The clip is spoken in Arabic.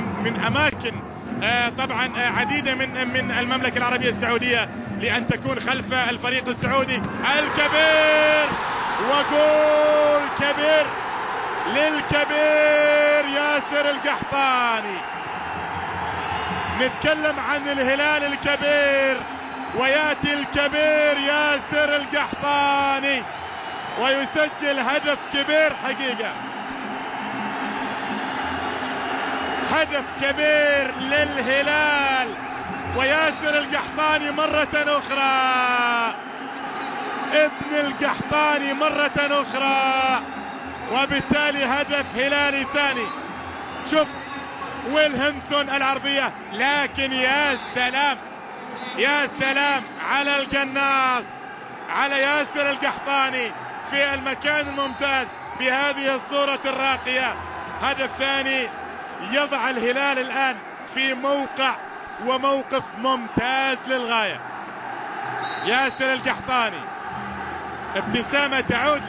من اماكن طبعا عديده من المملكه العربيه السعوديه لان تكون خلف الفريق السعودي الكبير. وجول كبير للكبير ياسر القحطاني. نتكلم عن الهلال الكبير وياتي الكبير ياسر القحطاني ويسجل هدف كبير حقيقة، هدف كبير للهلال وياسر القحطاني مرة أخرى، ابن القحطاني مرة أخرى، وبالتالي هدف هلالي ثاني. شوف ويلهمسون العرضية، لكن يا سلام يا سلام على القناص، على ياسر القحطاني في المكان الممتاز بهذه الصورة الراقية. هدف ثاني يضع الهلال الآن في موقع وموقف ممتاز للغاية. ياسر القحطاني ابتسامة تعود